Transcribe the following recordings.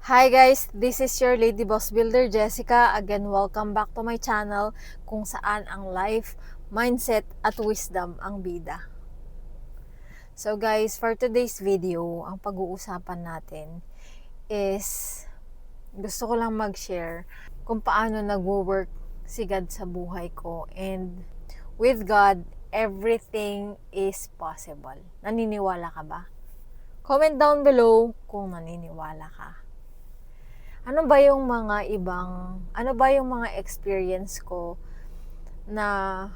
Hi guys, this is your Lady Boss Builder Jessica. Again, welcome back to my channel kung saan ang life, mindset at wisdom ang bida. So guys, for today's video, ang pag-uusapan natin is gusto ko lang mag-share kung paano nagwo-work si God sa buhay ko, and with God, everything is possible. Naniniwala ka ba? Comment down below kung naniniwala ka. Ano ba yung mga experience ko na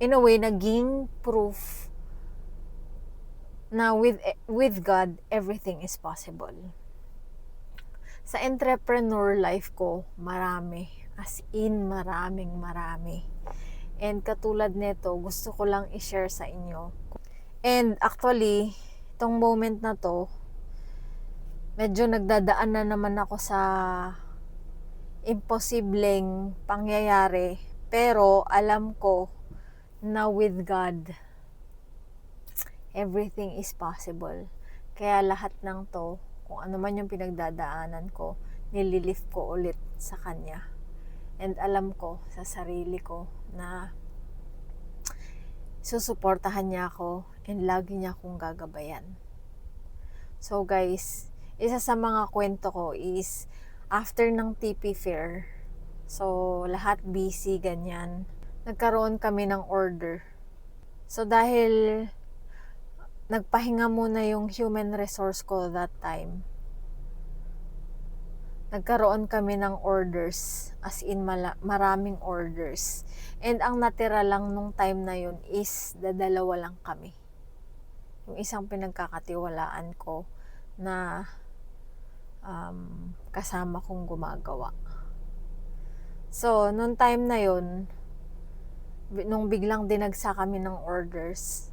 in a way naging proof na with God everything is possible. Sa entrepreneur life ko, marami, as in marami. And katulad nito, gusto ko lang i-share sa inyo. And actually, itong moment na to, medyo nagdadaan na naman ako sa imposibleng pangyayari, pero alam ko na with God everything is possible. Kaya lahat ng to, kung ano man yung pinagdadaanan ko, nililift ko ulit sa Kanya. And alam ko sa sarili ko na susuportahan niya ako and lagi niya akong gagabayan. So guys, isa sa mga kwento ko is after ng TP Fair, so lahat busy ganyan, nagkaroon kami ng order. So dahil nagpahinga muna yung human resource ko that time, nagkaroon kami ng orders, as in maraming orders. And ang natira lang nung time na yun is dalawa lang kami. Yung isang pinagkakatiwalaan ko na kasama kong gumagawa. So, nung time na yun, nung biglang dinagsa kami ng orders,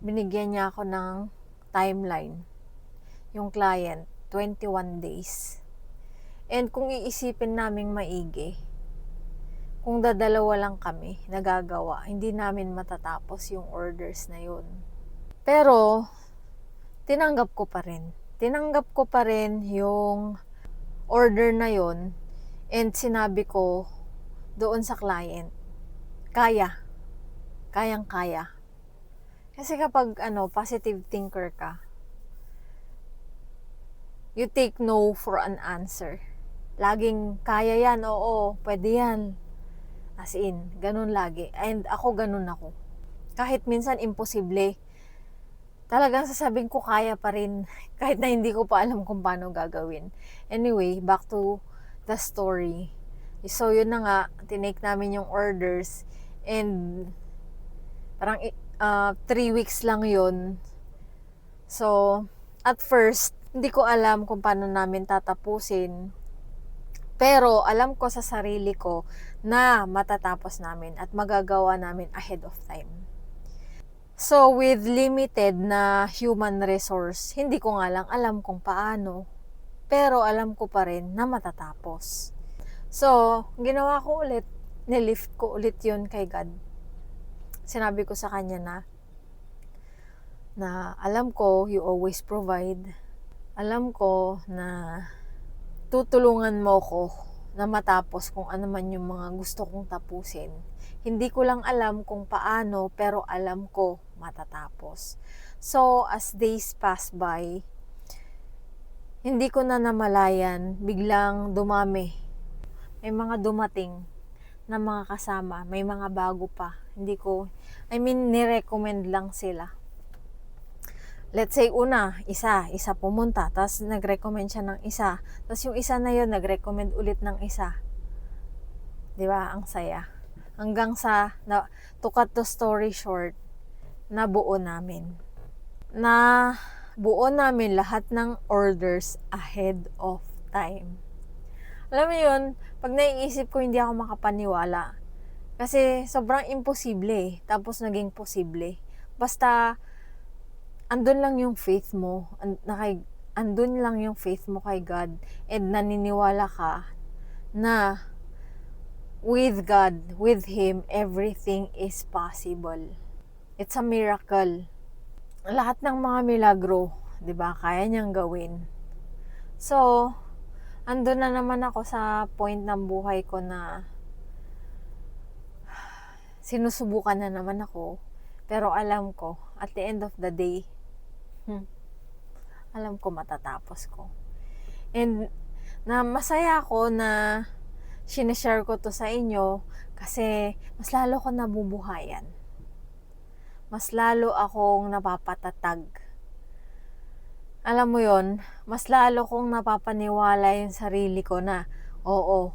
binigyan niya ako ng timeline. Yung client, 21 days. And kung iisipin naming maigi, kung dadalawa lang kami nagagawa, hindi namin matatapos yung orders na yun. Pero, tinanggap ko pa rin yung order na yon, and sinabi ko doon sa client, kayang-kaya. Kasi kapag positive thinker ka, you take no for an answer. Laging kaya yan, oo, pwede yan. As in, ganun lagi. And ako ganun ako. Kahit minsan imposible, talagang sasabing ko kaya pa rin kahit na hindi ko pa alam kung paano gagawin. Anyway, back to the story. So yun na nga, tinake namin yung orders, and parang 3 weeks lang yun. So at first, hindi ko alam kung paano namin tatapusin, pero alam ko sa sarili ko na matatapos namin at magagawa namin ahead of time. So, with limited na human resource, hindi ko nga lang alam kung paano, pero alam ko pa rin na matatapos. So, ginawa ko ulit, nilift ko ulit yun kay God. Sinabi ko sa Kanya na alam ko, you always provide. Alam ko na tutulungan mo ko na matapos kung ano man yung mga gusto kong tapusin. Hindi ko lang alam kung paano, pero alam ko matatapos. So, as days pass by, hindi ko na namalayan, biglang dumami. May mga dumating na mga kasama, may mga bago pa. Nirecommend lang sila. Let's say, isa pumunta, tapos nag-recommend siya ng isa. Tapos yung isa na yun, nag-recommend ulit ng isa. Diba? Ang saya. Hanggang sa, to cut the story short, nabuo namin lahat ng orders ahead of time. Alam mo yun, pag naiisip ko, hindi ako makapaniwala. Kasi sobrang imposible, tapos naging posible. Basta, andun lang yung faith mo, andun lang yung faith mo kay God, and naniniwala ka na with God, with Him, everything is possible. It's a miracle. Lahat ng mga milagro, 'di ba? Kaya niyang gawin. So, ando na naman ako sa point ng buhay ko na sinusubukan na naman ako. Pero alam ko, at the end of the day, alam ko matatapos ko. And na masaya ako na sinishare ko to sa inyo kasi mas lalo ko nabubuhayan. Mas lalo akong napapatatag. Alam mo yon, mas lalo kong napapaniwala yung sarili ko na, oo,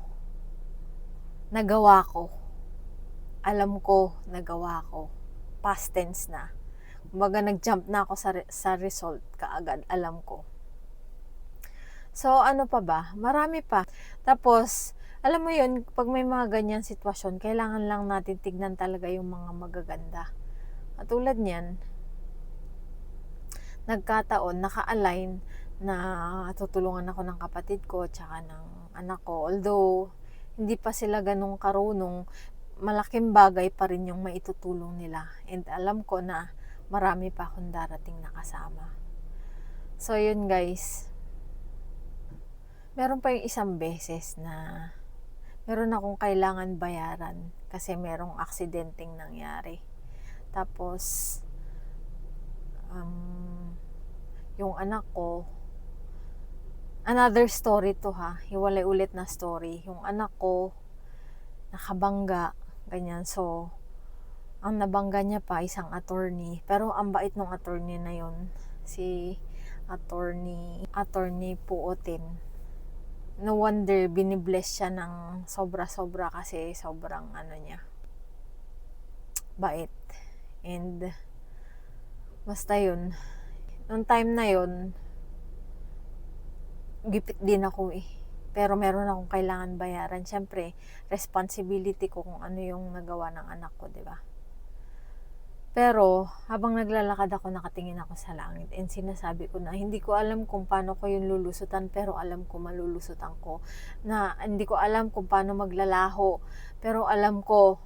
nagawa ko. Alam ko, nagawa ko. Past tense na. Kumbaga nag-jump na ako sa result kaagad, alam ko. So, ano pa ba? Marami pa. Tapos, alam mo yun, pag may mga ganyan sitwasyon, kailangan lang natin tignan talaga yung mga magaganda. At tulad niyan, nagkataon, naka-align na tutulungan ako ng kapatid ko tsaka ng anak ko. Although, hindi pa sila ganong karunong, malaking bagay pa rin yung maitutulong nila. And alam ko na marami pa akong darating na kasama. So, yun guys. Meron pa yung isang beses na meron akong kailangan bayaran kasi merong aksidenteng nangyari. Tapos, yung anak ko, another story to ha, hiwalay ulit na story. Yung anak ko, nakabangga, ganyan. So, ang nabangga niya pa, isang attorney. Pero ang bait ng attorney na yun, si attorney Puotin. No wonder, binibless siya ng sobra-sobra kasi sobrang niya, bait. And, basta yun. Noong time na yun, gipit din ako eh. Pero meron akong kailangan bayaran. Siyempre, responsibility ko kung ano yung nagawa ng anak ko, di ba? Pero, habang naglalakad ako, nakatingin ako sa langit. And sinasabi ko na, hindi ko alam kung paano ko yung lulusutan, pero alam ko malulusutan ko. Na, hindi ko alam kung paano maglalaho, pero alam ko,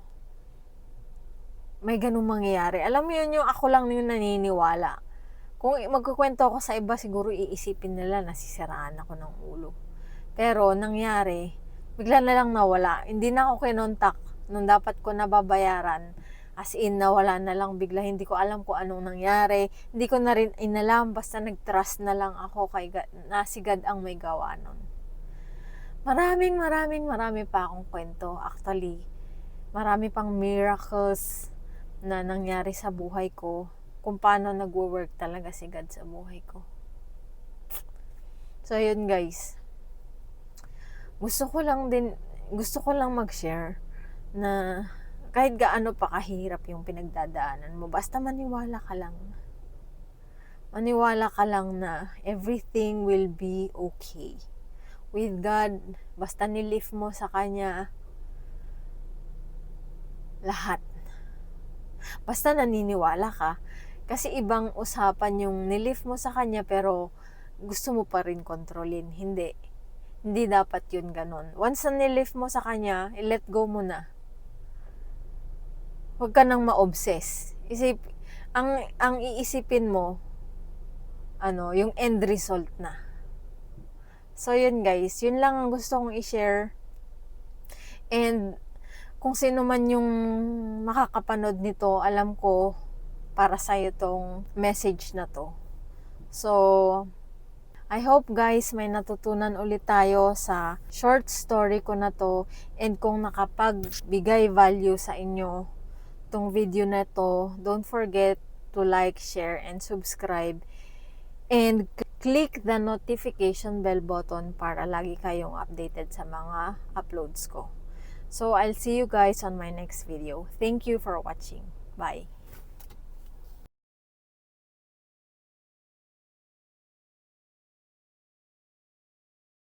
may ganung mangyayari. Alam mo yun, yung ako lang yung naniniwala. Kung magkukwento ako sa iba, siguro iisipin nila na sisiraan ako ng ulo. Pero nangyari, bigla na lang nawala. Hindi na ako kinontak nung dapat ko nababayaran. As in, nawala na lang bigla. Hindi ko alam kung anong nangyari. Hindi ko na rin inalam. Basta nag-trust na lang ako kay God, na si God ang may gawa nun. Marami pa akong kwento. Actually, marami pang miracles na nangyari sa buhay ko. Kung paano nagwo-work talaga si God sa buhay ko. So, yun guys. Gusto ko lang mag-share na kahit gaano pa kahirap yung pinagdadaanan mo, basta maniwala ka lang. Maniwala ka lang na everything will be okay. With God, basta nilift mo sa Kanya lahat. Basta naniniwala ka. Kasi ibang usapan yung nilift mo sa Kanya pero gusto mo pa rin kontrolin. Hindi dapat yun ganon. Once na nilift mo sa Kanya, let go mo na. Huwag ka nang ma-obsess. Ang iisipin mo, yung end result na. So yun guys, yun lang ang gusto kong i-share. And kung sino man yung makakapanood nito, alam ko para sa'yo tong message na to. So, I hope guys may natutunan ulit tayo sa short story ko na to, and kung nakapagbigay value sa inyo tong video na to, don't forget to like, share, and subscribe, and click the notification bell button para lagi kayong updated sa mga uploads ko. So I'll see you guys on my next video. Thank you for watching. Bye.